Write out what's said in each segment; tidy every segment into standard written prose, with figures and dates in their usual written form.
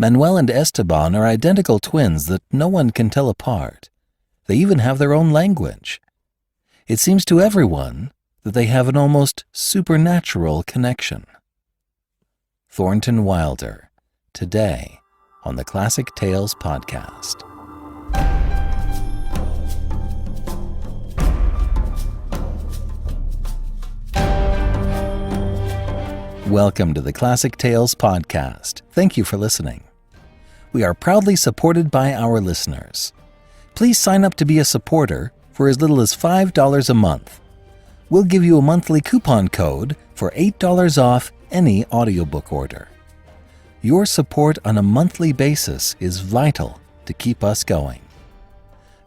Manuel and Esteban are identical twins that no one can tell apart. They even have their own language. It seems to everyone that they have an almost supernatural connection. Thornton Wilder, today on the Classic Tales podcast. Welcome to the Classic Tales podcast. Thank you for listening. We are proudly supported by our listeners. Please sign up to be a supporter for as little as $5 a month. We'll give you a monthly coupon code for $8 off any audiobook order. Your support on a monthly basis is vital to keep us going.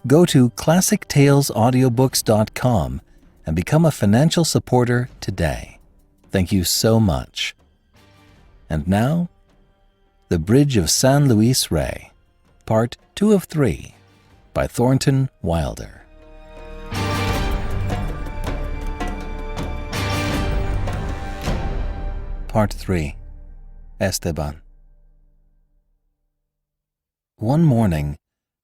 Go to classictalesaudiobooks.com and become a financial supporter today. Thank you so much. And now, The Bridge of San Luis Rey, Part 2 of 3, by Thornton Wilder. Part 3, Esteban. One morning,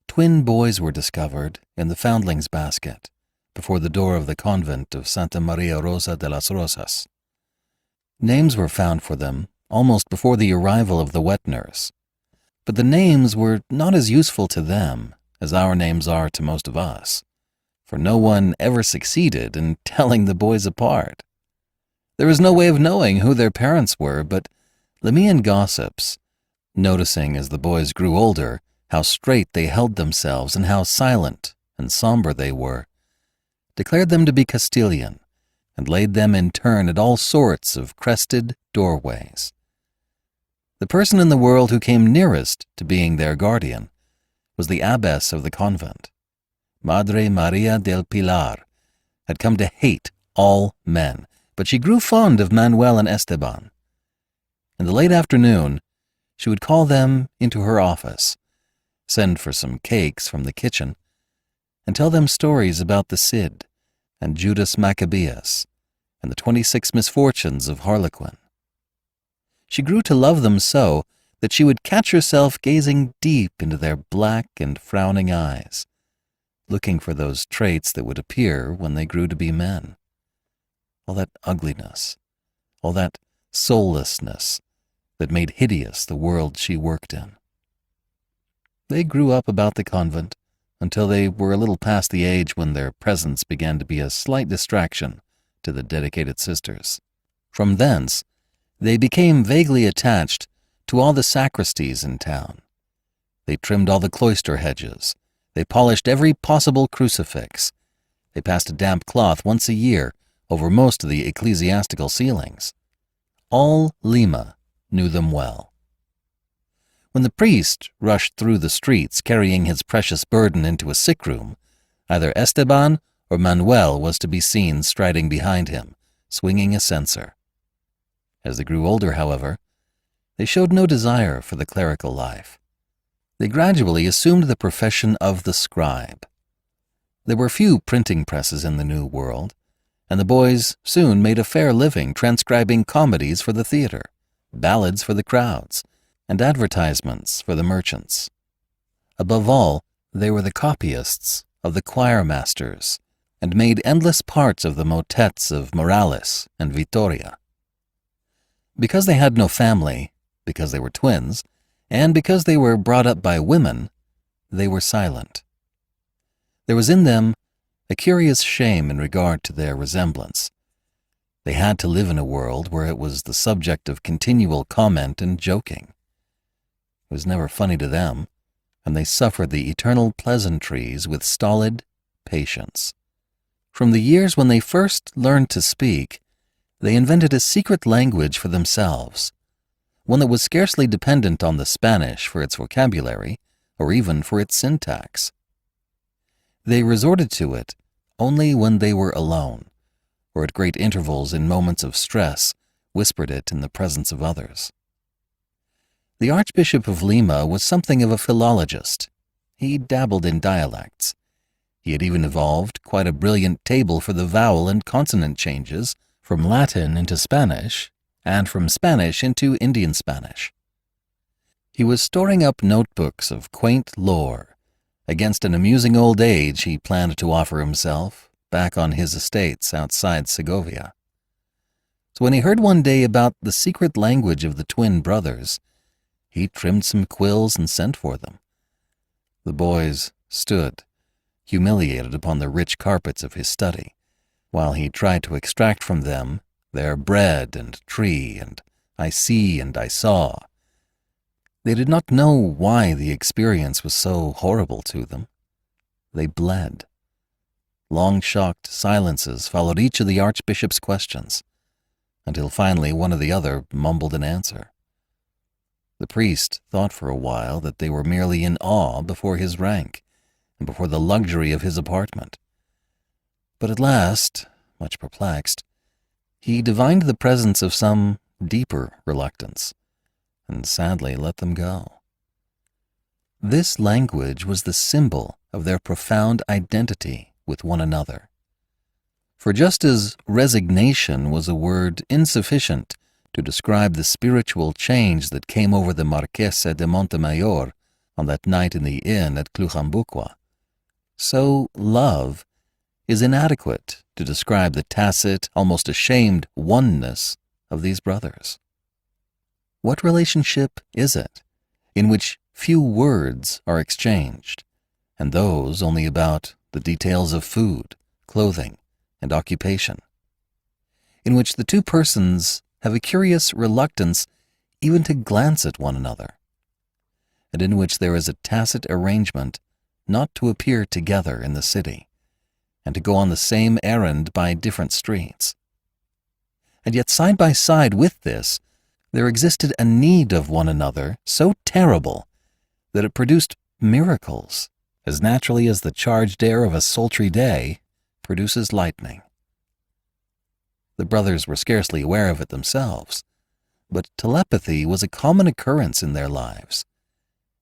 twin boys were discovered in the foundlings' basket before the door of the convent of Santa Maria Rosa de las Rosas. Names were found for them almost before the arrival of the wet nurse, but the names were not as useful to them as our names are to most of us, for no one ever succeeded in telling the boys apart. There was no way of knowing who their parents were, but Lemmian gossips, noticing as the boys grew older how straight they held themselves and how silent and somber they were, declared them to be Castilian, and laid them in turn at all sorts of crested doorways. The person in the world who came nearest to being their guardian was the abbess of the convent. Madre Maria del Pilar had come to hate all men, but she grew fond of Manuel and Esteban. In the late afternoon, she would call them into her office, send for some cakes from the kitchen, and tell them stories about the Cid and Judas Maccabeus, and the 26 misfortunes of Harlequin. She grew to love them so that she would catch herself gazing deep into their black and frowning eyes, looking for those traits that would appear when they grew to be men. All that ugliness, all that soullessness that made hideous the world she worked in. They grew up about the convent until they were a little past the age when their presence began to be a slight distraction to the dedicated sisters. From thence, they became vaguely attached to all the sacristies in town. They trimmed all the cloister hedges. They polished every possible crucifix. They passed a damp cloth once a year over most of the ecclesiastical ceilings. All Lima knew them well. When the priest rushed through the streets carrying his precious burden into a sick room, either Esteban or Manuel was to be seen striding behind him, swinging a censer. As they grew older, however, they showed no desire for the clerical life. They gradually assumed the profession of the scribe. There were few printing presses in the New World, and the boys soon made a fair living transcribing comedies for the theater, ballads for the crowds, and advertisements for the merchants. Above all, they were the copyists of the choir masters, and made endless parts of the motets of Morales and Vitoria. Because they had no family, because they were twins, and because they were brought up by women, they were silent. There was in them a curious shame in regard to their resemblance. They had to live in a world where it was the subject of continual comment and joking. It was never funny to them, and they suffered the eternal pleasantries with stolid patience. From the years when they first learned to speak, they invented a secret language for themselves, one that was scarcely dependent on the Spanish for its vocabulary, or even for its syntax. They resorted to it only when they were alone, or at great intervals in moments of stress, whispered it in the presence of others. The Archbishop of Lima was something of a philologist. He dabbled in dialects. He had even evolved quite a brilliant table for the vowel and consonant changes from Latin into Spanish, and from Spanish into Indian Spanish. He was storing up notebooks of quaint lore against an amusing old age he planned to offer himself back on his estates outside Segovia. So when he heard one day about the secret language of the twin brothers, he trimmed some quills and sent for them. The boys stood, humiliated upon the rich carpets of his study, while he tried to extract from them their bread and tree and I see and I saw. They did not know why the experience was so horrible to them. They bled. Long shocked silences followed each of the Archbishop's questions, until finally one or the other mumbled an answer. The priest thought for a while that they were merely in awe before his rank and before the luxury of his apartment. But at last, much perplexed, he divined the presence of some deeper reluctance, and sadly let them go. This language was the symbol of their profound identity with one another. For just as resignation was a word insufficient to describe the spiritual change that came over the Marquesa de Montemayor on that night in the inn at Clujambucua, so love is inadequate to describe the tacit, almost ashamed oneness of these brothers. What relationship is it in which few words are exchanged, and those only about the details of food, clothing, and occupation, in which the two persons have a curious reluctance even to glance at one another, and in which there is a tacit arrangement not to appear together in the city, and to go on the same errand by different streets. And yet side by side with this, there existed a need of one another so terrible that it produced miracles, as naturally as the charged air of a sultry day produces lightning. The brothers were scarcely aware of it themselves, but telepathy was a common occurrence in their lives,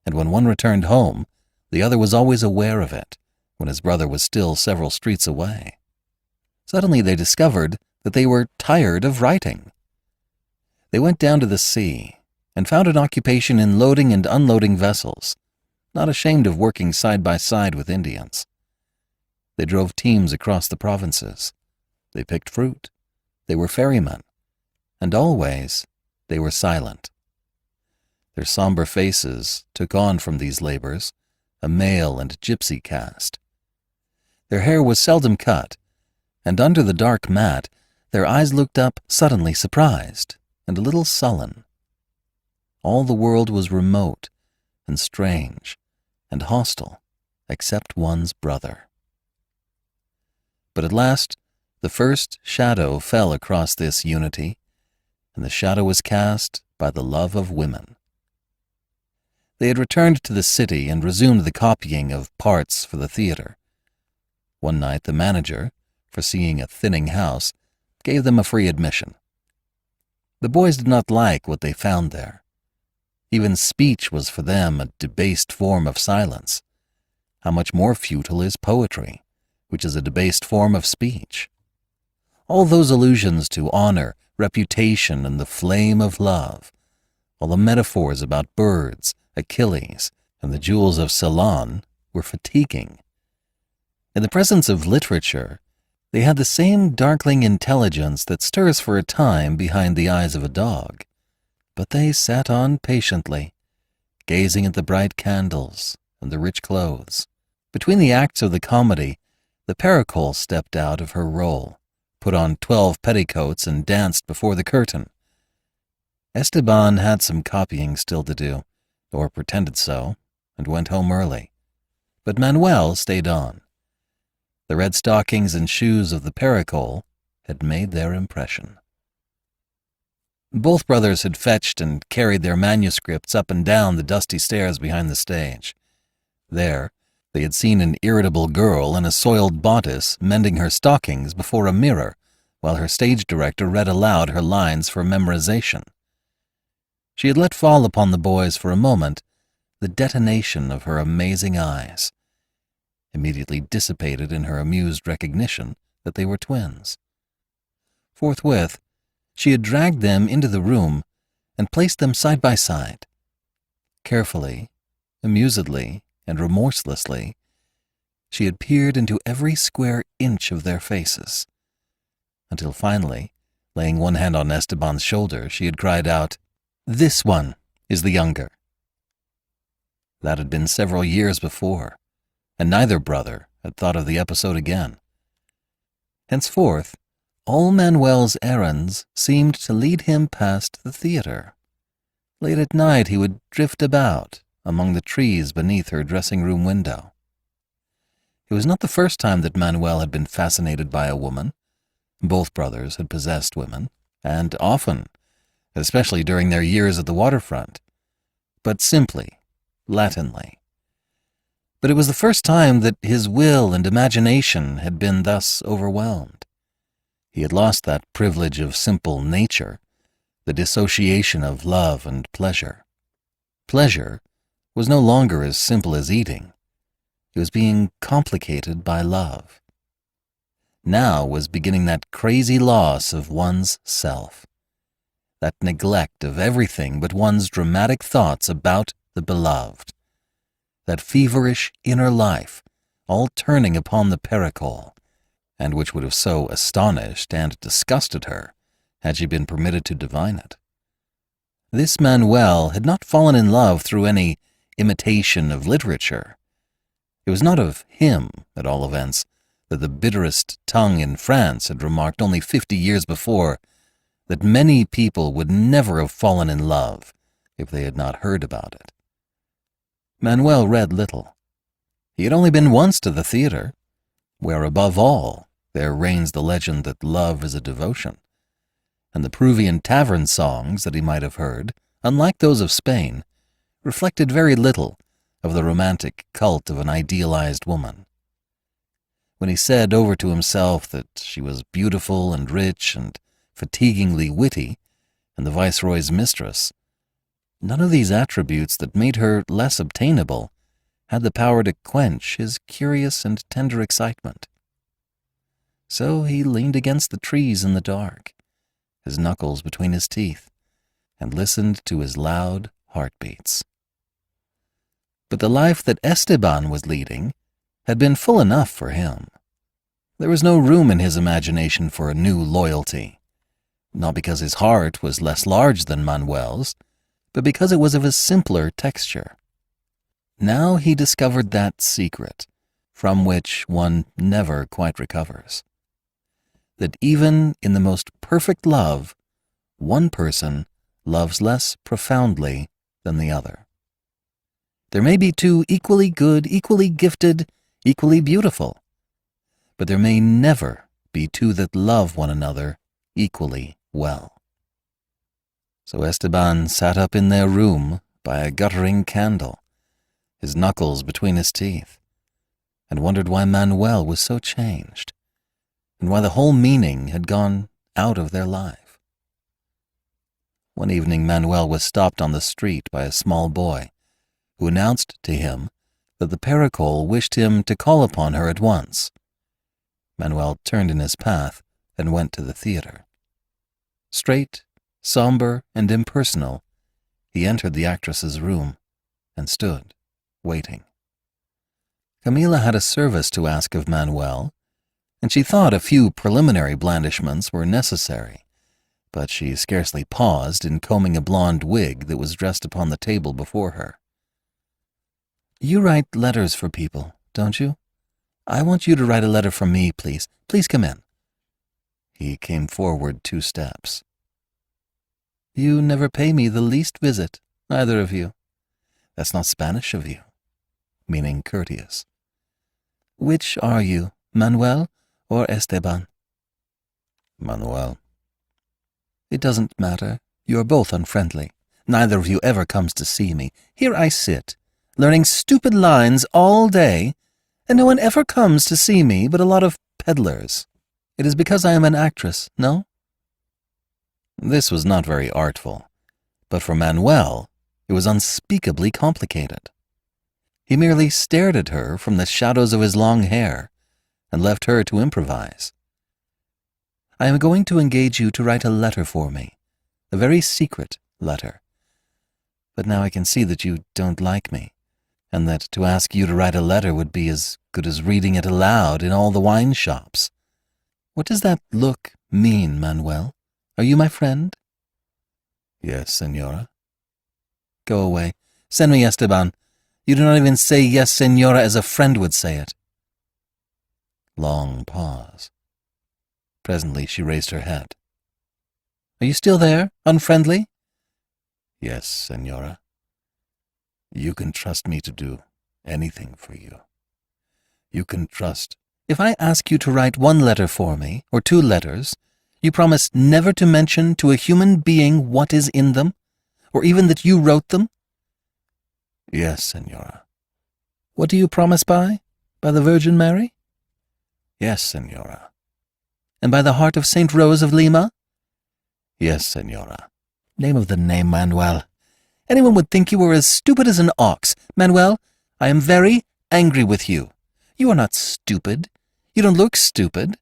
and when one returned home, the other was always aware of it, when his brother was still several streets away. Suddenly they discovered that they were tired of writing. They went down to the sea and found an occupation in loading and unloading vessels, not ashamed of working side by side with Indians. They drove teams across the provinces. They picked fruit. They were ferrymen. And always they were silent. Their somber faces took on from these labors a male and gypsy cast. Their hair was seldom cut, and under the dark mat their eyes looked up suddenly surprised and a little sullen. All the world was remote and strange and hostile except one's brother. But at last the first shadow fell across this unity, and the shadow was cast by the love of women. They had returned to the city and resumed the copying of parts for the theater. One night the manager, foreseeing a thinning house, gave them a free admission. The boys did not like what they found there. Even speech was for them a debased form of silence. How much more futile is poetry, which is a debased form of speech. All those allusions to honor, reputation, and the flame of love, all the metaphors about birds, Achilles, and the jewels of Ceylon were fatiguing. In the presence of literature, they had the same darkling intelligence that stirs for a time behind the eyes of a dog, but they sat on patiently, gazing at the bright candles and the rich clothes. Between the acts of the comedy, the Paracole stepped out of her role, put on 12 petticoats, and danced before the curtain. Esteban had some copying still to do, or pretended so, and went home early. But Manuel stayed on. The red stockings and shoes of the Paracole had made their impression. Both brothers had fetched and carried their manuscripts up and down the dusty stairs behind the stage. There, they had seen an irritable girl in a soiled bodice mending her stockings before a mirror while her stage director read aloud her lines for memorization. She had let fall upon the boys for a moment the detonation of her amazing eyes, immediately dissipated in her amused recognition that they were twins. Forthwith, she had dragged them into the room and placed them side by side. Carefully, amusedly, and remorselessly, she had peered into every square inch of their faces, until finally, laying one hand on Esteban's shoulder, she had cried out, "This one is the younger." That had been several years before, and neither brother had thought of the episode again. Henceforth, all Manuel's errands seemed to lead him past the theater. Late at night he would drift about among the trees beneath her dressing-room window. It was not the first time that Manuel had been fascinated by a woman. Both brothers had possessed women, and often, especially during their years at the waterfront, but simply, Latinly. But it was the first time that his will and imagination had been thus overwhelmed. He had lost that privilege of simple nature, the dissociation of love and pleasure. Pleasure was no longer as simple as eating. It was being complicated by love. Now was beginning that crazy loss of one's self, that neglect of everything but one's dramatic thoughts about the beloved, that feverish inner life, all turning upon the pericole, and which would have so astonished and disgusted her had she been permitted to divine it. This Manuel had not fallen in love through any imitation of literature. It was not of him, at all events, that the bitterest tongue in France had remarked only 50 years before that many people would never have fallen in love if they had not heard about it. Manuel read little. He had only been once to the theater, where above all there reigns the legend that love is a devotion, and the Peruvian tavern songs that he might have heard, unlike those of Spain, reflected very little of the romantic cult of an idealized woman. When he said over to himself that she was beautiful and rich and fatiguingly witty, and the Viceroy's mistress, none of these attributes that made her less obtainable had the power to quench his curious and tender excitement. So he leaned against the trees in the dark, his knuckles between his teeth, and listened to his loud heartbeats. But the life that Esteban was leading had been full enough for him. There was no room in his imagination for a new loyalty, not because his heart was less large than Manuel's, but because it was of a simpler texture. Now he discovered that secret, from which one never quite recovers. That even in the most perfect love, one person loves less profoundly than the other. There may be two equally good, equally gifted, equally beautiful, but there may never be two that love one another equally well. So Esteban sat up in their room by a guttering candle, his knuckles between his teeth, and wondered why Manuel was so changed, and why the whole meaning had gone out of their life. One evening Manuel was stopped on the street by a small boy, who announced to him that the pericole wished him to call upon her at once. Manuel turned in his path and went to the theater. Straight, somber, and impersonal, he entered the actress's room and stood, waiting. Camila had a service to ask of Manuel, and she thought a few preliminary blandishments were necessary, but she scarcely paused in combing a blonde wig that was dressed upon the table before her. "You write letters for people, don't you? I want you to write a letter for me, please. Please come in." He came forward 2 steps. "You never pay me the least visit, either of you. That's not Spanish of you," meaning courteous. "Which are you, Manuel or Esteban?" "Manuel." "It doesn't matter. You're both unfriendly. Neither of you ever comes to see me. Here I sit, learning stupid lines all day, and no one ever comes to see me but a lot of peddlers. It is because I am an actress, no?" This was not very artful, but for Manuel it was unspeakably complicated. He merely stared at her from the shadows of his long hair and left her to improvise. "I am going to engage you to write a letter for me, a very secret letter. But now I can see that you don't like me, and that to ask you to write a letter would be as good as reading it aloud in all the wine shops. What does that look mean, Manuel? Are you my friend? Yes, Senora. Go away. Send me Esteban. You do not even say yes, Senora, as a friend would say it. Long pause. Presently she raised her head. Are you still there, unfriendly? Yes, Senora. You can trust me to do anything for you. You can trust. If I ask you to write one letter for me, or 2 letters, you promise never to mention to a human being what is in them, or even that you wrote them? Yes, Senora. What do you promise by? By the Virgin Mary? Yes, Senora. And by the heart of St. Rose of Lima? Yes, Senora. Name of the name, Manuel. Anyone would think you were as stupid as an ox. Manuel, I am very angry with you. You are not stupid. You don't look stupid.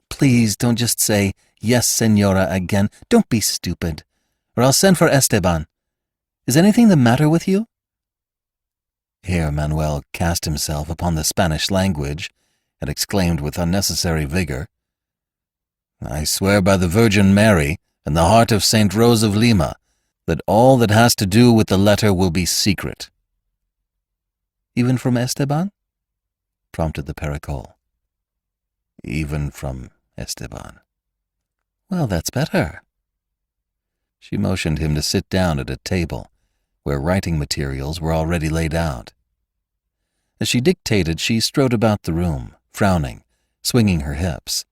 Please don't just say, yes, Senora, again. Don't be stupid, or I'll send for Esteban. Is anything the matter with you? Here Manuel cast himself upon the Spanish language and exclaimed with unnecessary vigor, I swear by the Virgin Mary and the heart of St. Rose of Lima that all that has to do with the letter will be secret. Even from Esteban? Prompted the Pericol. Even from Esteban. Well, that's better. She motioned him to sit down at a table where writing materials were already laid out. As she dictated, she strode about the room, frowning, swinging her hips.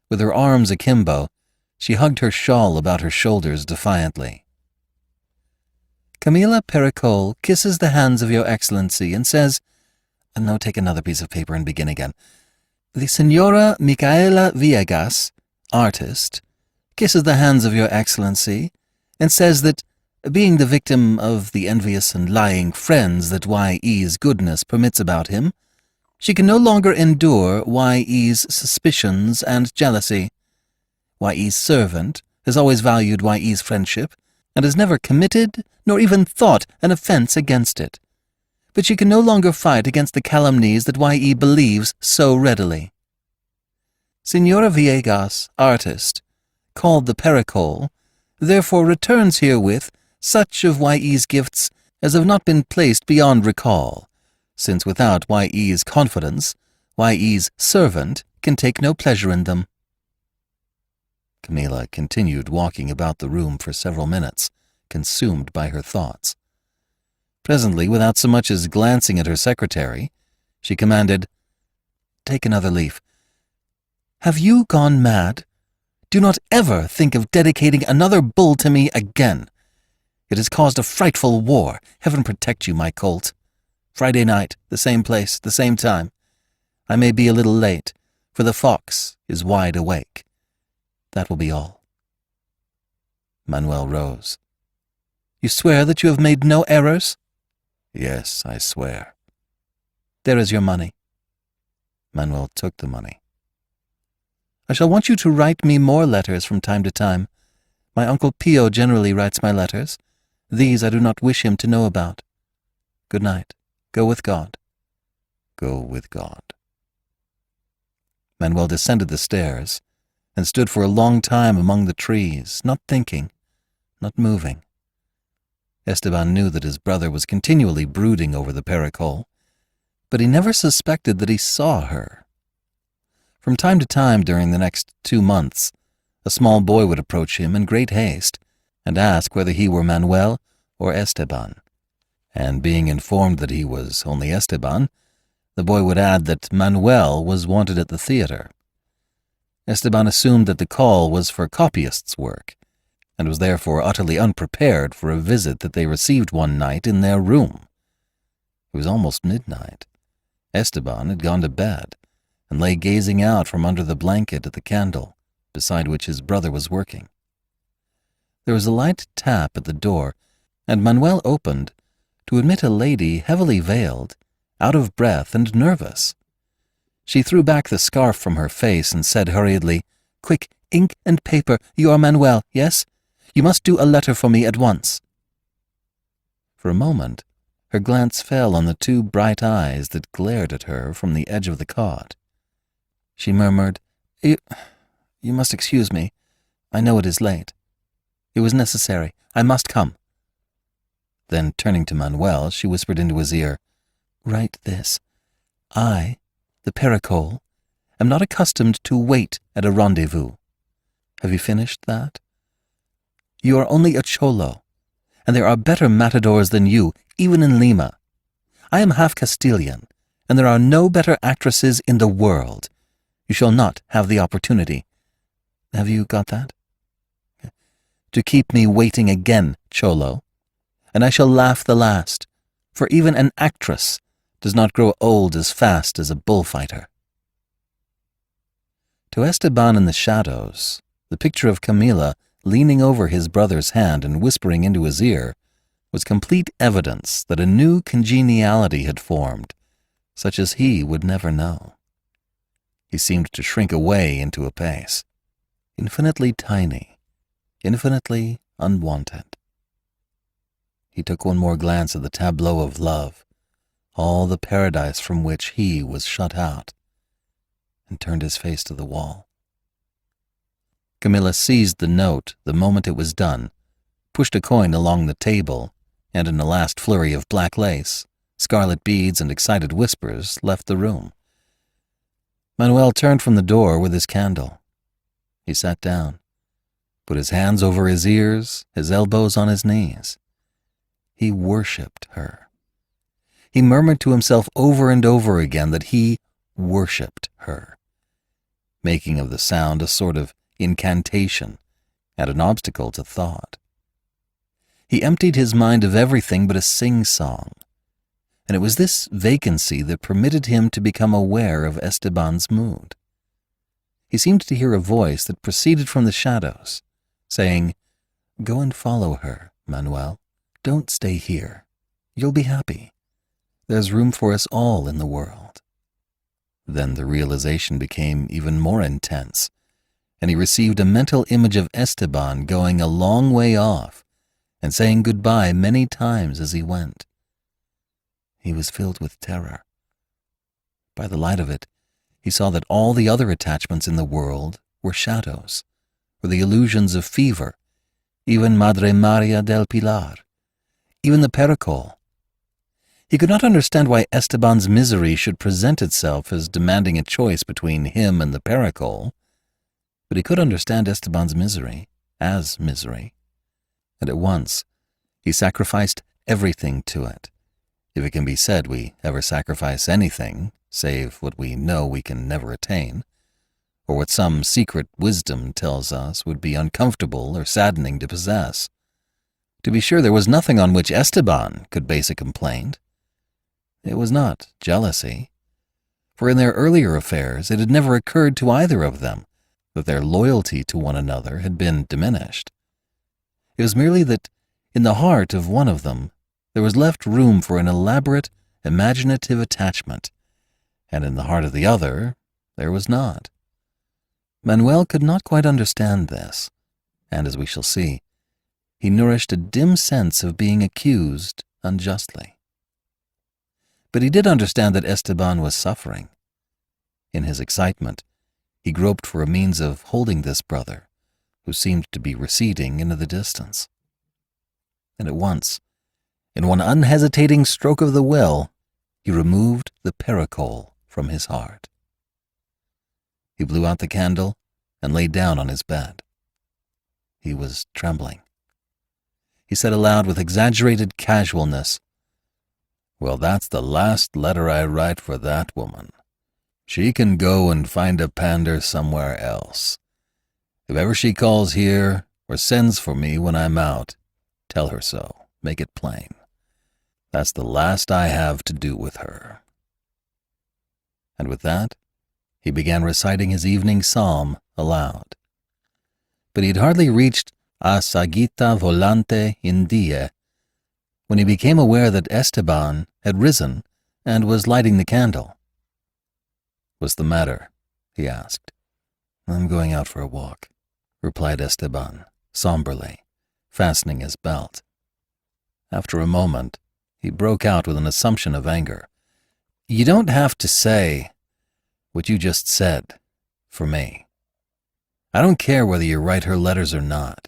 With her arms akimbo, she hugged her shawl about her shoulders defiantly. Camila Pericol kisses the hands of your Excellency and says, no, take another piece of paper and begin again. The Senora Micaela Villegas, artist, kisses the hands of your Excellency and says that, being the victim of the envious and lying friends that Y.E.'s goodness permits about him, she can no longer endure Y.E.'s suspicions and jealousy. Y.E.'s servant has always valued Y.E.'s friendship, and has never committed, nor even thought, an offense against it. But she can no longer fight against the calumnies that Y.E. believes so readily. Senora Villegas, artist, called the Pericol, therefore returns herewith such of Y.E.'s gifts as have not been placed beyond recall, since without Y.E.'s confidence, Y.E.'s servant can take no pleasure in them. Camilla continued walking about the room for several minutes, consumed by her thoughts. Presently, without so much as glancing at her secretary, she commanded, Take another leaf. Have you gone mad? Do not ever think of dedicating another bull to me again. It has caused a frightful war. Heaven protect you, my colt. Friday night, the same place, the same time. I may be a little late, for the fox is wide awake. That will be all. Manuel rose. You swear that you have made no errors? Yes, I swear. There is your money. Manuel took the money. I shall want you to write me more letters from time to time. My Uncle Pio generally writes my letters. These I do not wish him to know about. Good night. Go with God. Go with God. Manuel descended the stairs and stood for a long time among the trees, not thinking, not moving. Esteban knew that his brother was continually brooding over the Pericol, but he never suspected that he saw her. From time to time during the next 2 months, a small boy would approach him in great haste and ask whether he were Manuel or Esteban, and being informed that he was only Esteban, the boy would add that Manuel was wanted at the theater. Esteban assumed that the call was for copyist's work, and was therefore utterly unprepared for a visit that they received one night in their room. It was almost midnight. Esteban had gone to bed, and lay gazing out from under the blanket at the candle, beside which his brother was working. There was a light tap at the door, and Manuel opened, to admit a lady heavily veiled, out of breath and nervous. She threw back the scarf from her face and said hurriedly, Quick, ink and paper. You are Manuel, yes? You must do a letter for me at once. For a moment, her glance fell on the two bright eyes that glared at her from the edge of the cot. She murmured, You must excuse me. I know it is late. It was necessary. I must come. Then, turning to Manuel, she whispered into his ear, Write this. I, the Pericole, am not accustomed to wait at a rendezvous. Have you finished that? You are only a cholo, and there are better matadors than you, even in Lima. I am half Castilian, and there are no better actresses in the world. You shall not have the opportunity. Have you got that? To keep me waiting again, cholo, and I shall laugh the last, for even an actress does not grow old as fast as a bullfighter. To Esteban in the shadows, the picture of Camila leaning over his brother's hand and whispering into his ear was complete evidence that a new congeniality had formed, such as he would never know. He seemed to shrink away into a pace, infinitely tiny, infinitely unwanted. He took one more glance at the tableau of love, all the paradise from which he was shut out, and turned his face to the wall. Camilla seized the note the moment it was done, pushed a coin along the table, and in a last flurry of black lace, scarlet beads, and excited whispers, left the room. Manuel turned from the door with his candle. He sat down, put his hands over his ears, his elbows on his knees. He worshipped her. He murmured to himself over and over again that he worshipped her, making of the sound a sort of incantation and an obstacle to thought. He emptied his mind of everything but a sing-song, and it was this vacancy that permitted him to become aware of Esteban's mood. He seemed to hear a voice that proceeded from the shadows, saying, Go and follow her, Manuel. Don't stay here. You'll be happy. There's room for us all in the world. Then the realization became even more intense, and he received a mental image of Esteban going a long way off and saying goodbye many times as he went. He was filled with terror. By the light of it, he saw that all the other attachments in the world were shadows, or the illusions of fever, even Madre Maria del Pilar, even the Pericole. He could not understand why Esteban's misery should present itself as demanding a choice between him and the Pericole, but he could understand Esteban's misery as misery, and at once he sacrificed everything to it, if it can be said we ever sacrifice anything save what we know we can never attain, or what some secret wisdom tells us would be uncomfortable or saddening to possess. To be sure, there was nothing on which Esteban could base a complaint. It was not jealousy, for in their earlier affairs it had never occurred to either of them that their loyalty to one another had been diminished. It was merely that in the heart of one of them there was left room for an elaborate, imaginative attachment, and in the heart of the other there was not. Manuel could not quite understand this, and as we shall see, he nourished a dim sense of being accused unjustly. But he did understand that Esteban was suffering. In his excitement, he groped for a means of holding this brother, who seemed to be receding into the distance. And at once, in one unhesitating stroke of the will, he removed the Pericole from his heart. He blew out the candle and lay down on his bed. He was trembling. He said aloud with exaggerated casualness, Well, that's the last letter I write for that woman. She can go and find a pander somewhere else. If ever she calls here or sends for me when I'm out, tell her so. Make it plain. That's the last I have to do with her. And with that, he began reciting his evening psalm aloud. But he had hardly reached A Sagita Volante in Die when he became aware that Esteban had risen and was lighting the candle. What's the matter? He asked. I'm going out for a walk, replied Esteban, somberly, fastening his belt. After a moment, he broke out with an assumption of anger. You don't have to say what you just said for me. I don't care whether you write her letters or not.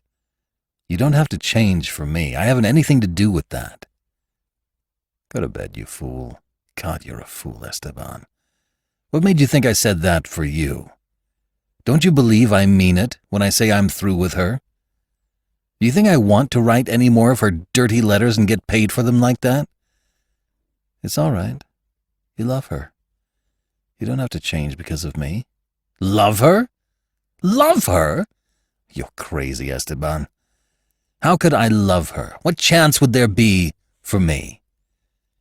You don't have to change for me. I haven't anything to do with that. Go to bed, you fool. God, you're a fool, Esteban. What made you think I said that for you? Don't you believe I mean it when I say I'm through with her? Do you think I want to write any more of her dirty letters and get paid for them like that? It's all right. You love her. You don't have to change because of me. Love her? Love her? You're crazy, Esteban. How could I love her? What chance would there be for me?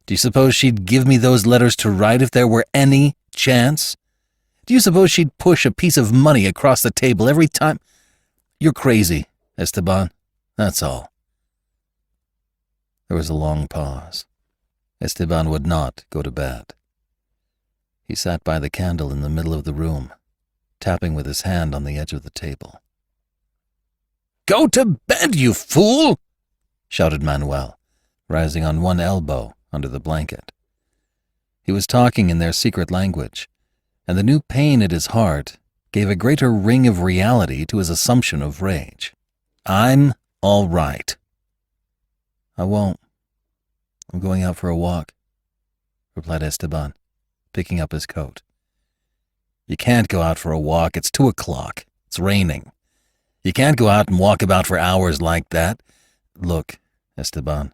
Do you suppose she'd give me those letters to write if there were any chance? Do you suppose she'd push a piece of money across the table every time? You're crazy, Esteban. That's all. There was a long pause. Esteban would not go to bed. He sat by the candle in the middle of the room, tapping with his hand on the edge of the table. Go to bed, you fool! Shouted Manuel, rising on one elbow under the blanket. He was talking in their secret language, and the new pain at his heart gave a greater ring of reality to his assumption of rage. I'm all right. I won't. I'm going out for a walk, replied Esteban, picking up his coat. You can't go out for a walk. It's 2:00. It's raining. You can't go out and walk about for hours like that. Look, Esteban,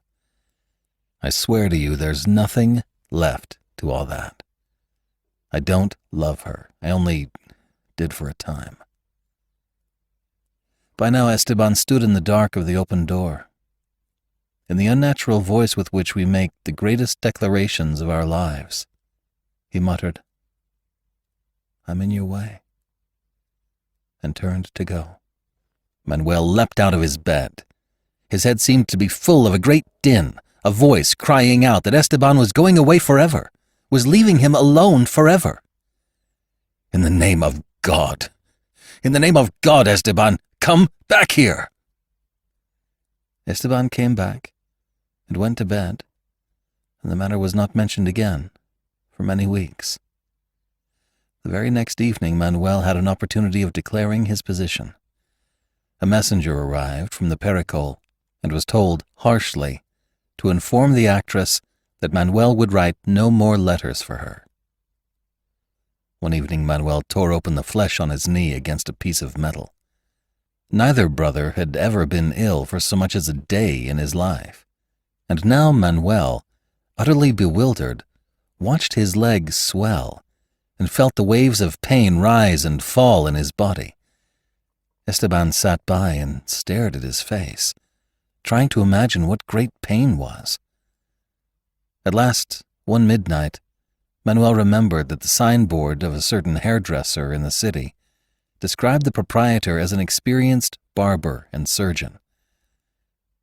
I swear to you there's nothing left to all that. I don't love her. I only did for a time. By now Esteban stood in the dark of the open door. In the unnatural voice with which we make the greatest declarations of our lives, he muttered, I'm in your way, and turned to go. Manuel leapt out of his bed. His head seemed to be full of a great din, a voice crying out that Esteban was going away forever, was leaving him alone forever. In the name of God! In the name of God, Esteban, come back here! Esteban came back and went to bed, and the matter was not mentioned again for many weeks. The very next evening Manuel had an opportunity of declaring his position. A messenger arrived from the Pericole and was told harshly to inform the actress that Manuel would write no more letters for her. One evening Manuel tore open the flesh on his knee against a piece of metal. Neither brother had ever been ill for so much as a day in his life, and now Manuel, utterly bewildered, watched his leg swell and felt the waves of pain rise and fall in his body. Esteban sat by and stared at his face, trying to imagine what great pain was. At last, one midnight, Manuel remembered that the signboard of a certain hairdresser in the city described the proprietor as an experienced barber and surgeon.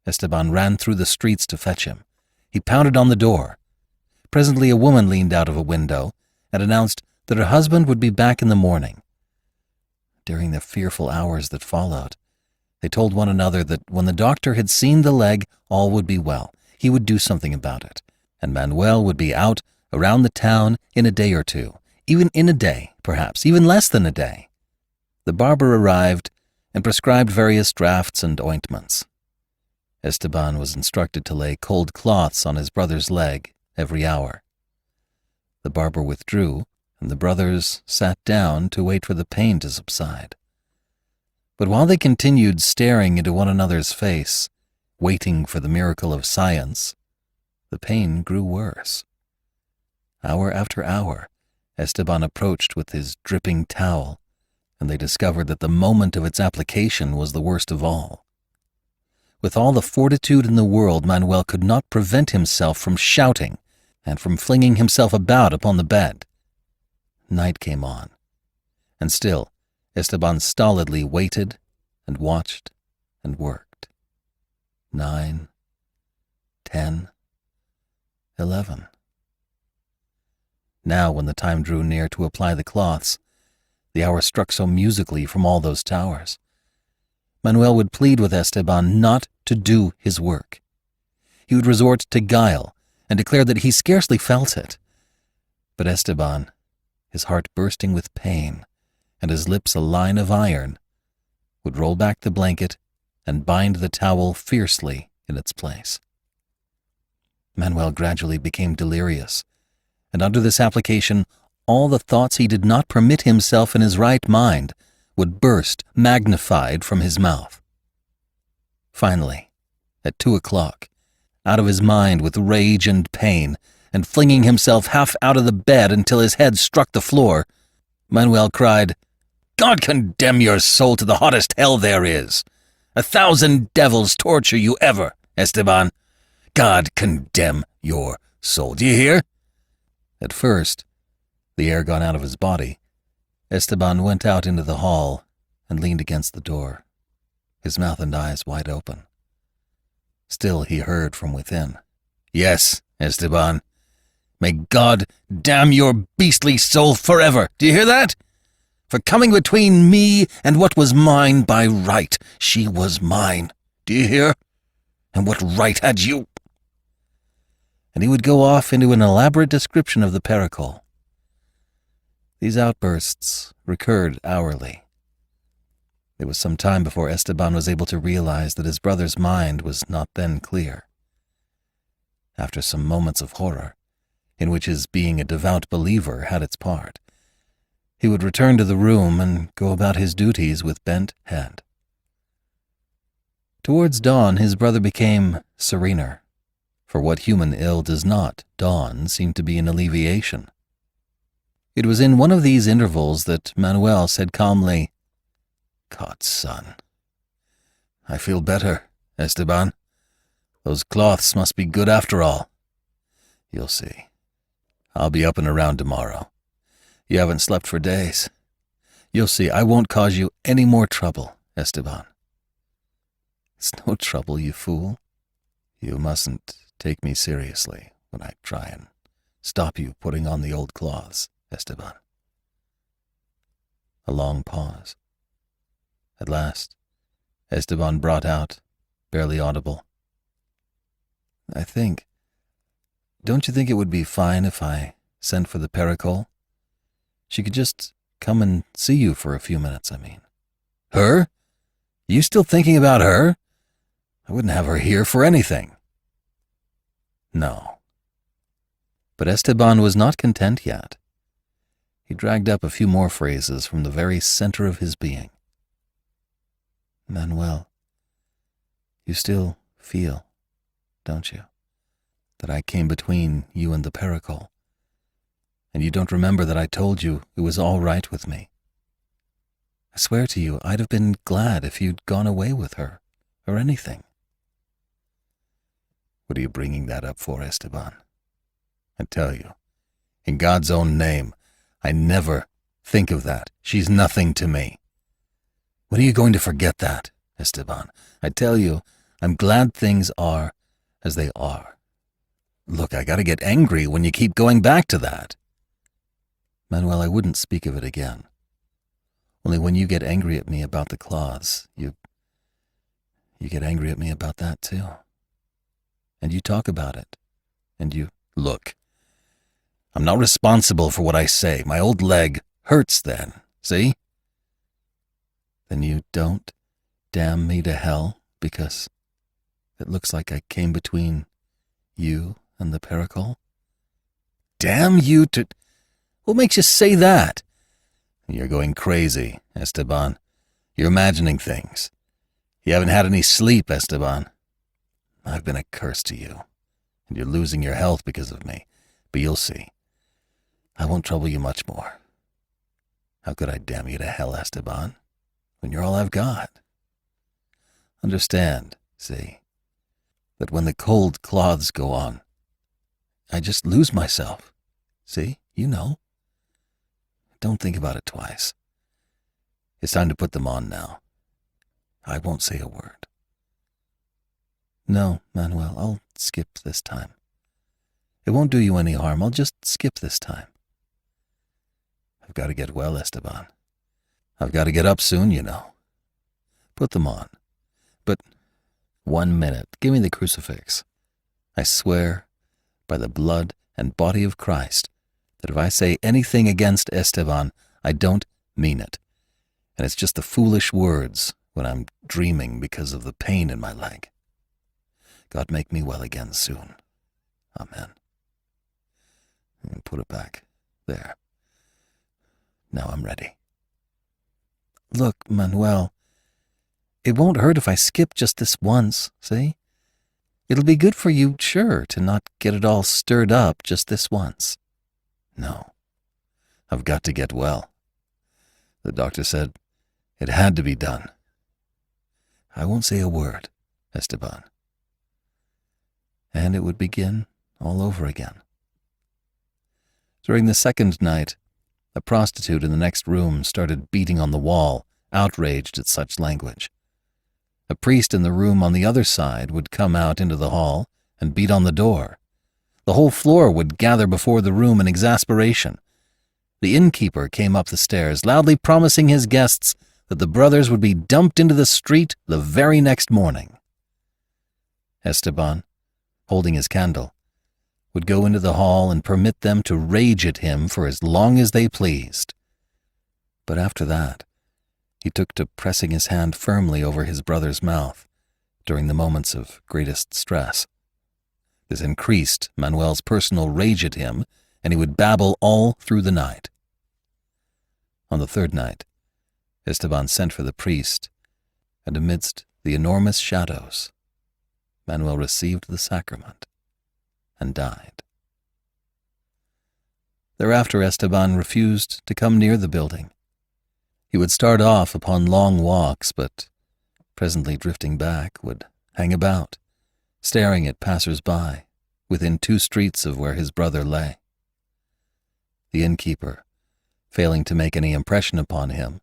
Esteban ran through the streets to fetch him. He pounded on the door. Presently a woman leaned out of a window and announced that her husband would be back in the morning. During the fearful hours that followed, they told one another that when the doctor had seen the leg, all would be well. He would do something about it, and Manuel would be out around the town in a day or two, even in a day, perhaps, even less than a day. The barber arrived and prescribed various draughts and ointments. Esteban was instructed to lay cold cloths on his brother's leg every hour. The barber withdrew, and the brothers sat down to wait for the pain to subside. But while they continued staring into one another's face, waiting for the miracle of science, the pain grew worse. Hour after hour, Esteban approached with his dripping towel, and they discovered that the moment of its application was the worst of all. With all the fortitude in the world, Manuel could not prevent himself from shouting and from flinging himself about upon the bed. Night came on, and still Esteban stolidly waited and watched and worked. 9, 10, 11. Now, when the time drew near to apply the cloths, the hour struck so musically from all those towers. Manuel would plead with Esteban not to do his work. he would resort to guile and declare that he scarcely felt it. But Esteban, his heart bursting with pain and his lips a line of iron, would roll back the blanket and bind the towel fiercely in its place. Manuel gradually became delirious, and under this application, all the thoughts he did not permit himself in his right mind would burst, magnified, from his mouth. Finally, at 2:00, out of his mind with rage and pain, and flinging himself half out of the bed until his head struck the floor, Manuel cried, "God condemn your soul to the hottest hell there is! 1,000 devils torture you ever, Esteban! God condemn your soul! Do you hear?" At first, the air gone out of his body, Esteban went out into the hall and leaned against the door, his mouth and eyes wide open. Still he heard from within, "Yes, Esteban. May God damn your beastly soul forever! Do you hear that? For coming between me and what was mine by right. She was mine. Do you hear? And what right had you?" And he would go off into an elaborate description of the pericole. These outbursts recurred hourly. It was some time before Esteban was able to realize that his brother's mind was not then clear. After some moments of horror, in which his being a devout believer had its part, he would return to the room and go about his duties with bent head. Towards dawn, his brother became serener, for what human ill does not, dawn, seemed to be an alleviation. It was in one of these intervals that Manuel said calmly, "God's son, I feel better, Esteban. Those cloths must be good after all. You'll see. I'll be up and around tomorrow. You haven't slept for days. You'll see, I won't cause you any more trouble, Esteban." "It's no trouble, you fool. You mustn't take me seriously when I try and stop you putting on the old cloths, Esteban." A long pause. At last, Esteban brought out, barely audible, Don't you think it would be fine if I sent for the pericole? She could just come and see you for a few minutes, I mean." "Her? You still thinking about her? I wouldn't have her here for anything." "No." But Esteban was not content yet. He dragged up a few more phrases from the very center of his being. "Manuel, you still feel, don't you, that I came between you and the pericole? And you don't remember that I told you it was all right with me? I swear to you, I'd have been glad if you'd gone away with her, or anything." "What are you bringing that up for, Esteban? I tell you, in God's own name, I never think of that. She's nothing to me. When are you going to forget that, Esteban? I tell you, I'm glad things are as they are. Look, I gotta get angry when you keep going back to that." "Manuel, I wouldn't speak of it again. Only when you get angry at me about the cloths, you get angry at me about that too. And you talk about it, and you—" "Look, I'm not responsible for what I say. My old leg hurts then, see?" "Then you don't damn me to hell because it looks like I came between you and the pericole?" "Damn you to— What makes you say that?" "You're going crazy, Esteban. You're imagining things. You haven't had any sleep, Esteban. I've been a curse to you, and you're losing your health because of me. But you'll see. I won't trouble you much more. How could I damn you to hell, Esteban, when you're all I've got? Understand, see, that when the cold cloths go on, I just lose myself. See, you know. Don't think about it twice. It's time to put them on now. I won't say a word." "No, Manuel, I'll skip this time. It won't do you any harm. I'll just skip this time. I've got to get well, Esteban. I've got to get up soon, you know. Put them on. But 1 minute. Give me the crucifix. I swear, by the blood and body of Christ, that if I say anything against Esteban, I don't mean it. And it's just the foolish words when I'm dreaming because of the pain in my leg. God make me well again soon. Amen. And put it back. There. Now I'm ready. Look, Manuel, it won't hurt if I skip just this once, see? It'll be good for you, sure, to not get it all stirred up just this once. No, I've got to get well. The doctor said it had to be done. I won't say a word, Esteban. And it would begin all over again. During the second night, a prostitute in the next room started beating on the wall, outraged at such language. A priest in the room on the other side would come out into the hall and beat on the door. The whole floor would gather before the room in exasperation. The innkeeper came up the stairs, loudly promising his guests that the brothers would be dumped into the street the very next morning. Esteban, holding his candle, would go into the hall and permit them to rage at him for as long as they pleased. But after that, he took to pressing his hand firmly over his brother's mouth during the moments of greatest stress. This increased Manuel's personal rage at him, and he would babble all through the night. On the third night, Esteban sent for the priest, and amidst the enormous shadows, Manuel received the sacrament and died. Thereafter Esteban refused to come near the building. He would start off upon long walks, but presently drifting back, would hang about, staring at passers-by, within 2 streets of where his brother lay. The innkeeper, failing to make any impression upon him,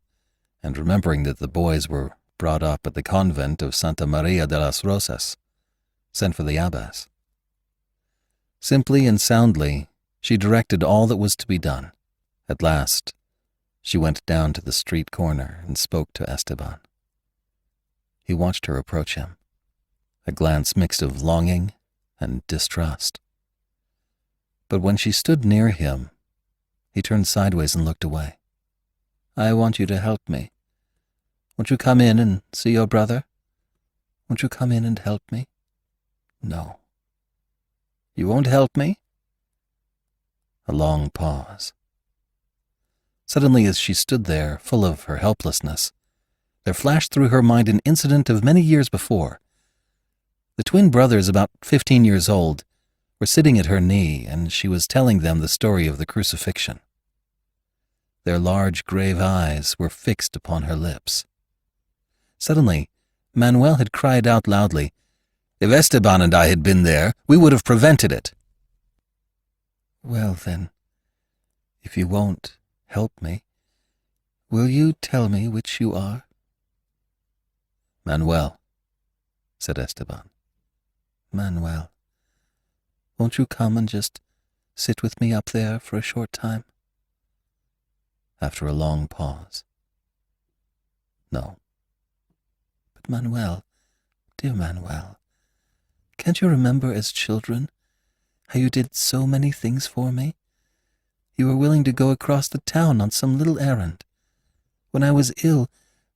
and remembering that the boys were brought up at the convent of Santa Maria de las Rosas, sent for the abbess. Simply and soundly, she directed all that was to be done. At last, she went down to the street corner and spoke to Esteban. He watched her approach him, a glance mixed of longing and distrust. But when she stood near him, he turned sideways and looked away. I want you to help me. Won't you come in and see your brother? Won't you come in and help me? No. You won't help me? A long pause. Suddenly, as she stood there, full of her helplessness, there flashed through her mind an incident of many years before. The twin brothers, about 15 years old, were sitting at her knee, and she was telling them the story of the crucifixion. Their large, grave eyes were fixed upon her lips. Suddenly, Manuel had cried out loudly, "If Esteban and I had been there, we would have prevented it." Well, then, if you won't help me, will you tell me which you are? Manuel, said Esteban. Manuel, won't you come and just sit with me up there for a short time? After a long pause. No. But Manuel, dear Manuel, can't you remember as children how you did so many things for me? You were willing to go across the town on some little errand. When I was ill,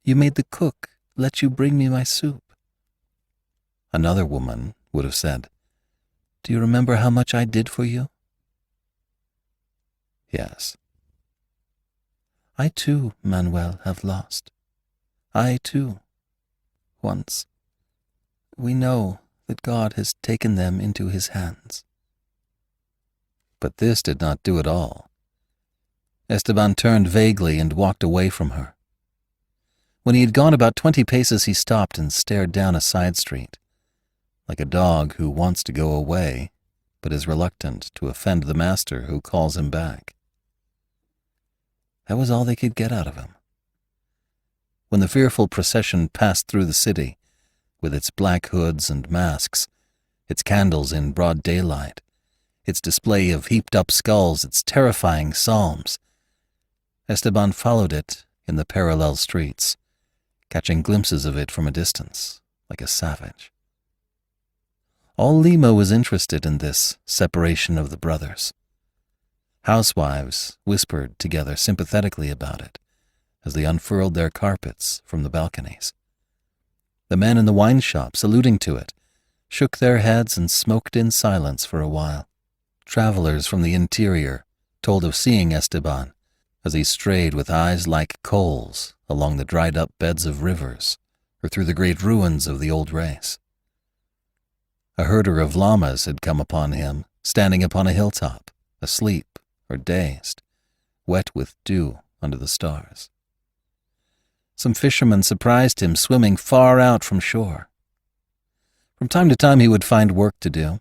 you made the cook let you bring me my soup. Another woman would have said, Do you remember how much I did for you? Yes. I too, Manuel, have lost. I too. Once. We know that God has taken them into his hands. But this did not do it all. Esteban turned vaguely and walked away from her. When he had gone about 20 paces, he stopped and stared down a side street, like a dog who wants to go away, but is reluctant to offend the master who calls him back. That was all they could get out of him. When the fearful procession passed through the city, with its black hoods and masks, its candles in broad daylight, its display of heaped-up skulls, its terrifying psalms, Esteban followed it in the parallel streets, catching glimpses of it from a distance, like a savage. All Lima was interested in this separation of the brothers. Housewives whispered together sympathetically about it as they unfurled their carpets from the balconies. The men in the wine shops, alluding to it, shook their heads and smoked in silence for a while. Travelers from the interior told of seeing Esteban as he strayed with eyes like coals along the dried-up beds of rivers or through the great ruins of the old race. A herder of llamas had come upon him, standing upon a hilltop, asleep or dazed, wet with dew under the stars. Some fishermen surprised him swimming far out from shore. From time to time he would find work to do.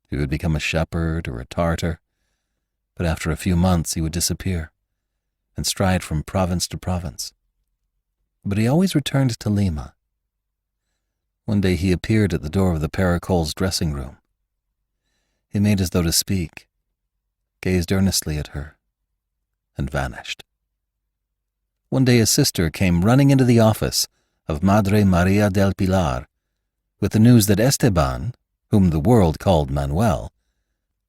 He would become a shepherd or a Tartar, but after a few months he would disappear and stride from province to province. But he always returned to Lima. One day he appeared at the door of the Paracol's dressing room. He made as though to speak, gazed earnestly at her, and vanished. One day a sister came running into the office of Madre Maria del Pilar with the news that Esteban, whom the world called Manuel,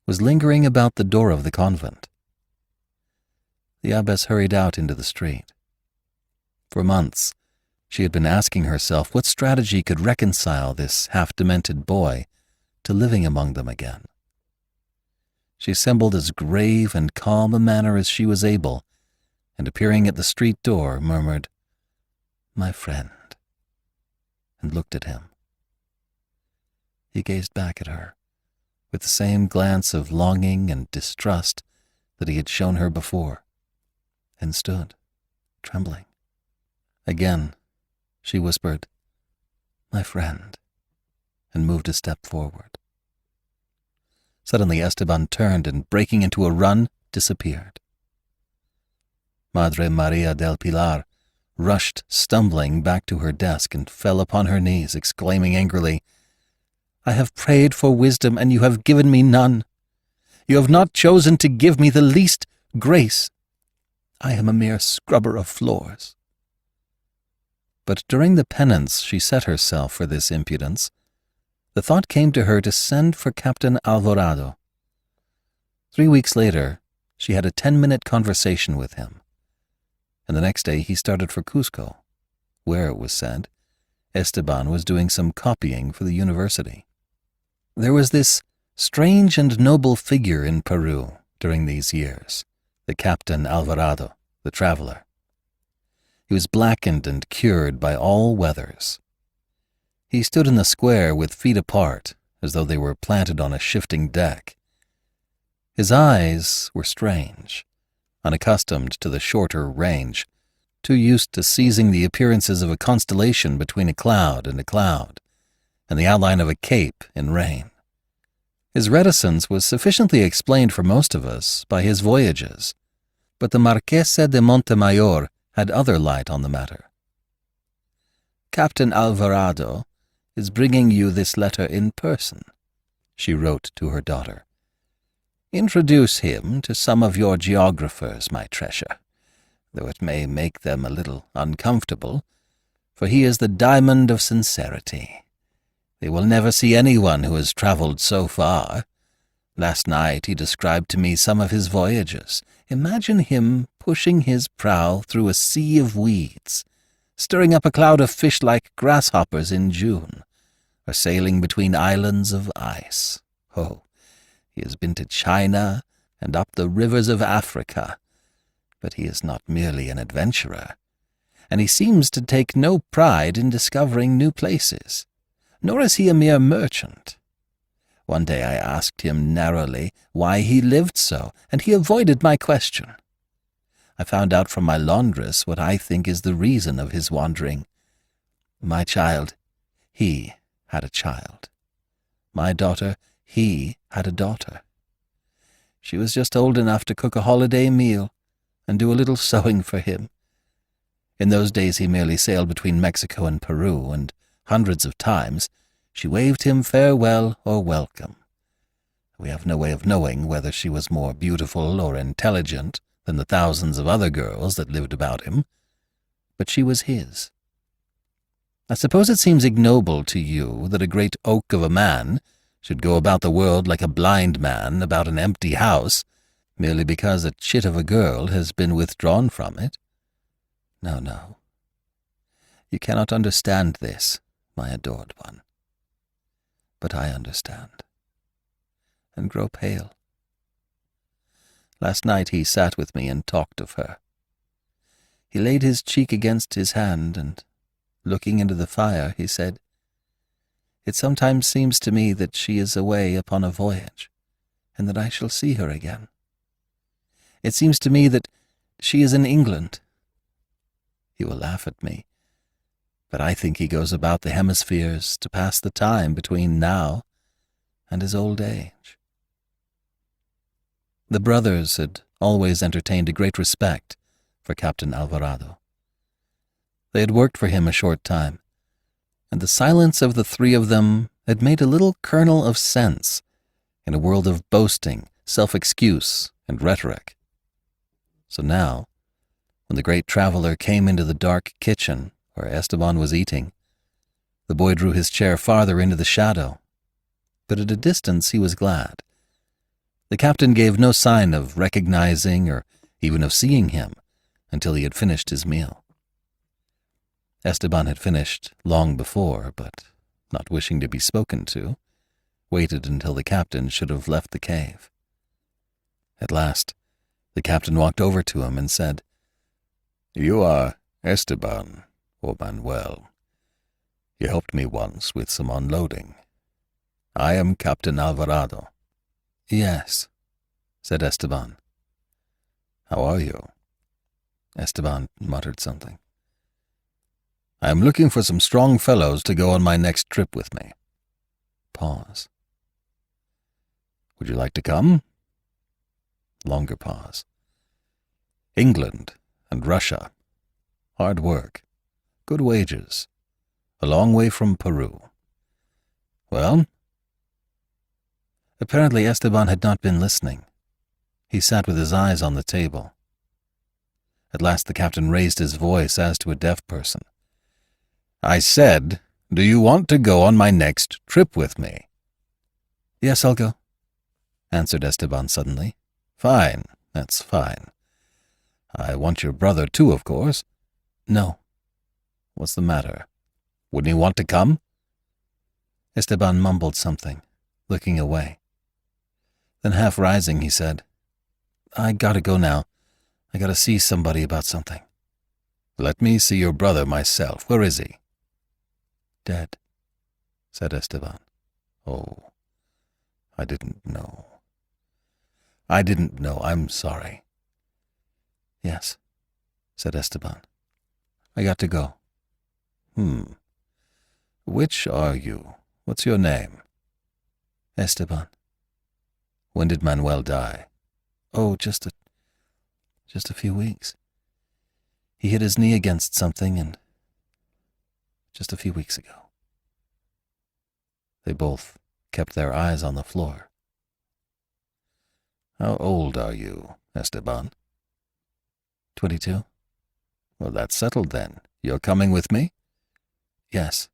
was lingering about the door of the convent. The abbess hurried out into the street. For months, she had been asking herself what strategy could reconcile this half-demented boy to living among them again. She assembled as grave and calm a manner as she was able, and appearing at the street door, murmured, "My friend," and looked at him. He gazed back at her, with the same glance of longing and distrust that he had shown her before, and stood, trembling. Again, she whispered, "My friend," and moved a step forward. Suddenly Esteban turned and, breaking into a run, disappeared. Madre Maria del Pilar rushed stumbling back to her desk and fell upon her knees, exclaiming angrily, "I have prayed for wisdom, and you have given me none. You have not chosen to give me the least grace. I am a mere scrubber of floors." But during the penance she set herself for this impudence, the thought came to her to send for Captain Alvarado. 3 weeks later, she had a 10-minute conversation with him, and the next day he started for Cusco, where, it was said, Esteban was doing some copying for the university. There was this strange and noble figure in Peru during these years, the Captain Alvarado, the traveler. He was blackened and cured by all weathers. He stood in the square with feet apart, as though they were planted on a shifting deck. His eyes were strange, unaccustomed to the shorter range, too used to seizing the appearances of a constellation between a cloud, and the outline of a cape in rain. His reticence was sufficiently explained for most of us by his voyages, but the Marquesa de Montemayor had other light on the matter. "Captain Alvarado is bringing you this letter in person," she wrote to her daughter. "Introduce him to some of your geographers, my treasure, though it may make them a little uncomfortable, for he is the diamond of sincerity. They will never see anyone who has traveled so far. Last night he described to me some of his voyages. Imagine him pushing his prow through a sea of weeds, stirring up a cloud of fish like grasshoppers in June, or sailing between islands of ice. Oh, he has been to China and up the rivers of Africa, but he is not merely an adventurer, and he seems to take no pride in discovering new places, nor is he a mere merchant. One day I asked him narrowly why he lived so, and he avoided my question. I found out from my laundress what I think is the reason of his wandering. My child, he had a child. My daughter, he had a daughter. She was just old enough to cook a holiday meal and do a little sewing for him. In those days he merely sailed between Mexico and Peru, and hundreds of times she waved him farewell or welcome. We have no way of knowing whether she was more beautiful or intelligent than the thousands of other girls that lived about him, but she was his. I suppose it seems ignoble to you that a great oak of a man should go about the world like a blind man about an empty house, merely because a chit of a girl has been withdrawn from it. No, no. You cannot understand this, my adored one. But I understand, and grow pale. Last night he sat with me and talked of her. He laid his cheek against his hand, and, looking into the fire, he said, "It sometimes seems to me that she is away upon a voyage, and that I shall see her again. It seems to me that she is in England." He will laugh at me, but I think he goes about the hemispheres to pass the time between now and his old age. The brothers had always entertained a great respect for Captain Alvarado. They had worked for him a short time, and the silence of the three of them had made a little kernel of sense in a world of boasting, self-excuse, and rhetoric. So now, when the great traveler came into the dark kitchen where Esteban was eating, the boy drew his chair farther into the shadow, but at a distance he was glad. The captain gave no sign of recognizing or even of seeing him until he had finished his meal. Esteban had finished long before, but, not wishing to be spoken to, waited until the captain should have left the cave. At last, the captain walked over to him and said, "You are Esteban, or Manuel. You helped me once with some unloading. I am Captain Alvarado." "Yes," said Esteban. "How are you?" Esteban muttered something. "I am looking for some strong fellows to go on my next trip with me." Pause. "Would you like to come?" Longer pause. "England and Russia. Hard work. Good wages. A long way from Peru. Well?" Apparently Esteban had not been listening. He sat with his eyes on the table. At last the captain raised his voice as to a deaf person. "I said, do you want to go on my next trip with me?" "Yes, I'll go," answered Esteban suddenly. "Fine, that's fine. I want your brother too, of course." "No." "What's the matter? Wouldn't he want to come?" Esteban mumbled something, looking away. Then half rising, he said, "I gotta go now. I gotta see somebody about something." "Let me see your brother myself. Where is he?" "Dead," said Esteban. "Oh, I didn't know. I'm sorry." "Yes," said Esteban. "I got to go." Which are you? What's your name?" "Esteban." "When did Manuel die?" "Oh, just a few weeks. He hit his knee against something, and just a few weeks ago." They both kept their eyes on the floor. "How old are you, Esteban?" 22. "Well, that's settled then. You're coming with me?" "Yes."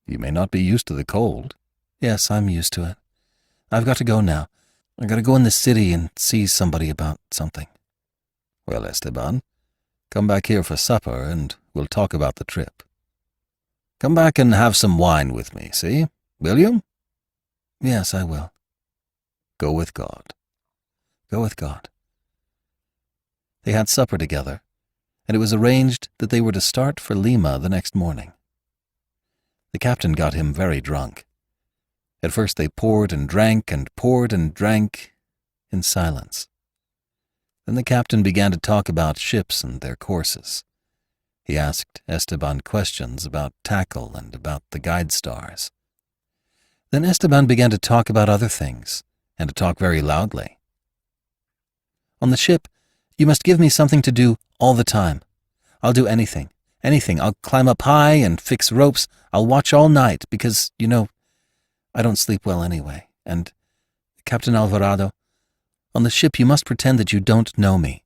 "You may not be used to the cold." "Yes, I'm used to it. I've got to go now. I got to go in the city and see somebody about something." "Well, Esteban, come back here for supper and we'll talk about the trip. Come back and have some wine with me, see? Will you?" "Yes, I will." "Go with God." "Go with God." They had supper together, and it was arranged that they were to start for Lima the next morning. The captain got him very drunk. At first they poured and drank in silence. Then the captain began to talk about ships and their courses. He asked Esteban questions about tackle and about the guide stars. Then Esteban began to talk about other things, and to talk very loudly. "On the ship, you must give me something to do all the time. I'll do anything. I'll climb up high and fix ropes. I'll watch all night because, I don't sleep well anyway. And, Captain Alvarado, on the ship you must pretend that you don't know me.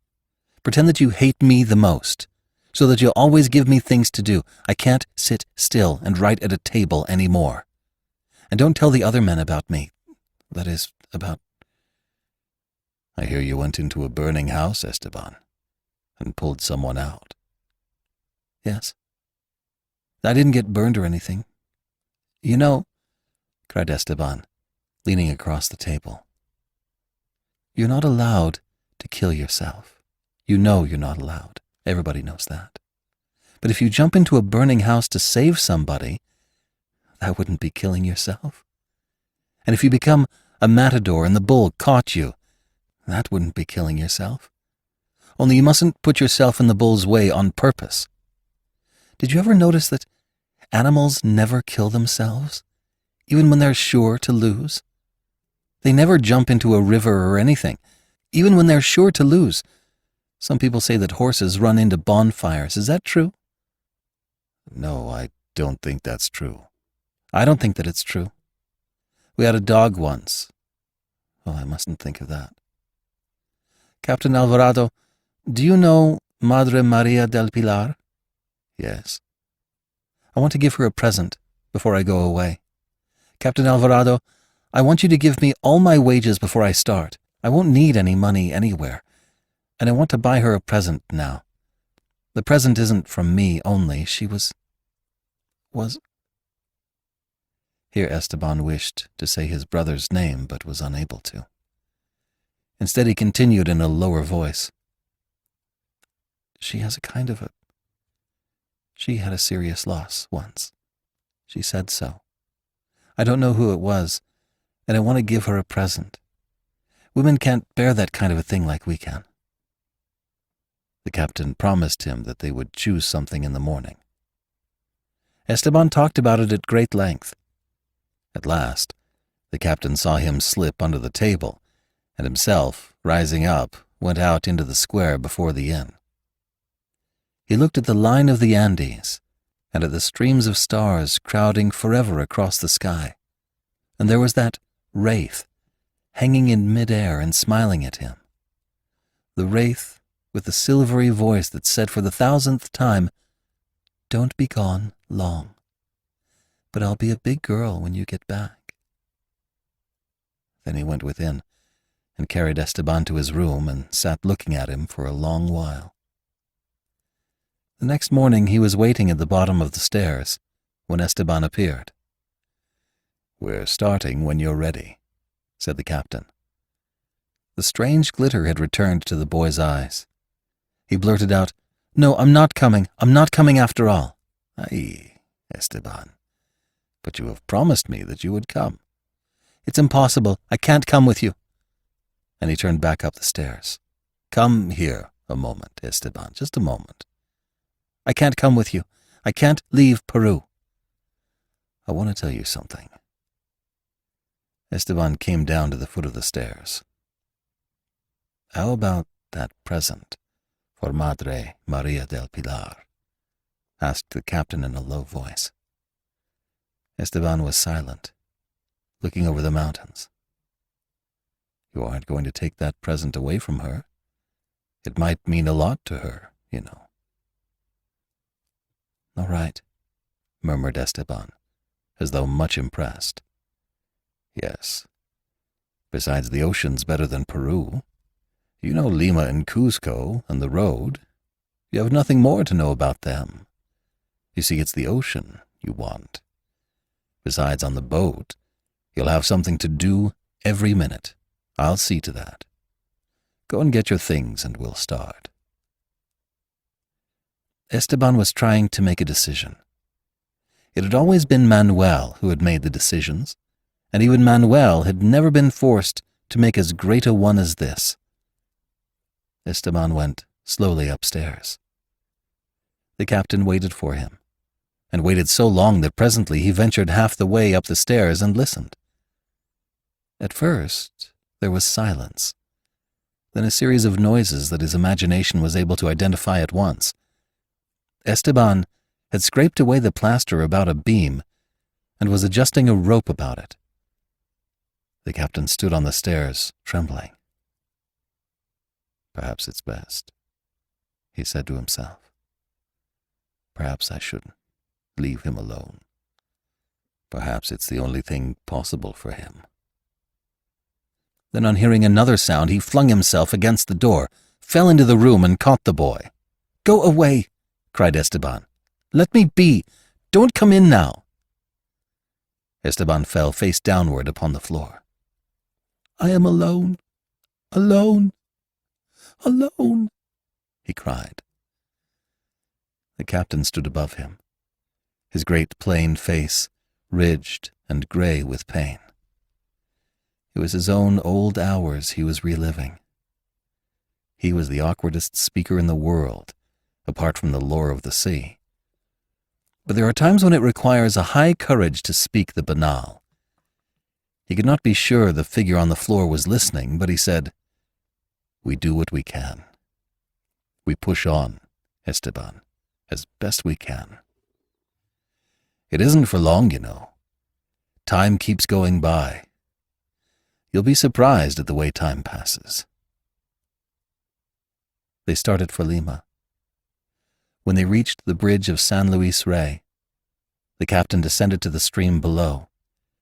Pretend that you hate me the most, so that you'll always give me things to do. I can't sit still and write at a table any more. And don't tell the other men about me. That is, about... I hear you went into a burning house, Esteban, and pulled someone out. Yes. I didn't get burned or anything. You know, cried Esteban, leaning across the table, you're not allowed to kill yourself. You know you're not allowed. Everybody knows that. But if you jump into a burning house to save somebody, that wouldn't be killing yourself. And if you become a matador and the bull caught you, that wouldn't be killing yourself. Only you mustn't put yourself in the bull's way on purpose. Did you ever notice that animals never kill themselves, even when they're sure to lose? They never jump into a river or anything, even when they're sure to lose. Some people say that horses run into bonfires. Is that true? No, I don't think that's true. I don't think that it's true. We had a dog once. Oh, I mustn't think of that. Captain Alvarado, do you know Madre Maria del Pilar? Yes. I want to give her a present before I go away. Captain Alvarado, I want you to give me all my wages before I start. I won't need any money anywhere. And I want to buy her a present now. The present isn't from me only. She was... Here Esteban wished to say his brother's name, but was unable to. Instead, he continued in a lower voice. She had a serious loss once. She said so. I don't know who it was, and I want to give her a present. Women can't bear that kind of a thing like we can. The captain promised him that they would choose something in the morning. Esteban talked about it at great length. At last, the captain saw him slip under the table, and himself, rising up, went out into the square before the inn. He looked at the line of the Andes, and at the streams of stars crowding forever across the sky, and there was that wraith, hanging in mid-air and smiling at him. The wraith with the silvery voice that said for the 1000th time, "Don't be gone long, but I'll be a big girl when you get back." Then he went within and carried Esteban to his room and sat looking at him for a long while. The next morning he was waiting at the bottom of the stairs when Esteban appeared. "We're starting when you're ready," said the captain. The strange glitter had returned to the boy's eyes. He blurted out, "No, I'm not coming. I'm not coming after all." "Aye, Esteban, but you have promised me that you would come." "It's impossible. I can't come with you." And he turned back up the stairs. "Come here a moment, Esteban, just a moment." "I can't come with you. I can't leave Peru." "I want to tell you something." Esteban came down to the foot of the stairs. "How about that present for Madre Maria del Pilar?" asked the captain in a low voice. Esteban was silent, looking over the mountains. "You aren't going to take that present away from her. It might mean a lot to her, you know." "All right," murmured Esteban, as though much impressed. "Yes. Besides, the ocean's better than Peru. You know Lima and Cuzco and the road. You have nothing more to know about them. You see, it's the ocean you want. Besides, on the boat, you'll have something to do every minute. I'll see to that. Go and get your things and we'll start." Esteban was trying to make a decision. It had always been Manuel who had made the decisions, and even Manuel had never been forced to make as great a one as this. Esteban went slowly upstairs. The captain waited for him, and waited so long that presently he ventured half the way up the stairs and listened. At first, there was silence, then a series of noises that his imagination was able to identify at once. Esteban had scraped away the plaster about a beam and was adjusting a rope about it. The captain stood on the stairs, trembling. "Perhaps it's best," he said to himself. "Perhaps I shouldn't leave him alone. Perhaps it's the only thing possible for him. Then, on hearing another sound, he flung himself against the door, fell into the room, and caught the boy. "Go away!" cried Esteban. "Let me be! Don't come in now!" Esteban fell face downward upon the floor. "I am alone, alone, alone," he cried. The captain stood above him, his great plain face ridged and gray with pain. It was his own old hours he was reliving. He was the awkwardest speaker in the world, apart from the lore of the sea. But there are times when it requires a high courage to speak the banal. He could not be sure the figure on the floor was listening, but he said, "We do what we can. We push on, Esteban, as best we can. It isn't for long, you know. Time keeps going by. You'll be surprised at the way time passes." They started for Lima. When they reached the bridge of San Luis Rey, the captain descended to the stream below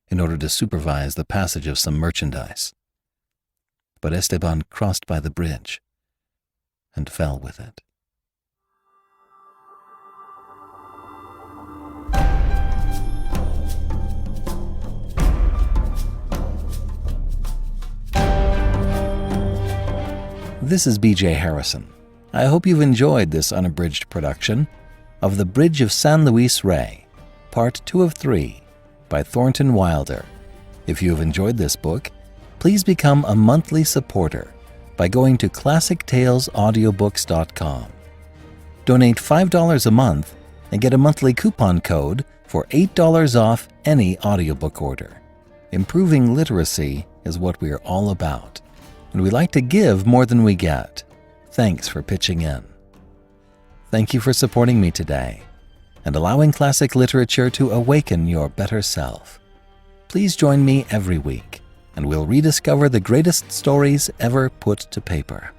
in order to supervise the passage of some merchandise. But Esteban crossed by the bridge and fell with it. This is B.J. Harrison. I hope you've enjoyed this unabridged production of The Bridge of San Luis Rey, Part 2 of 3, by Thornton Wilder. If you have enjoyed this book, please become a monthly supporter by going to ClassicTalesAudiobooks.com. Donate $5 a month and get a monthly coupon code for $8 off any audiobook order. Improving literacy is what we are all about, and we like to give more than we get. Thanks for pitching in. Thank you for supporting me today and allowing classic literature to awaken your better self. Please join me every week, and we'll rediscover the greatest stories ever put to paper.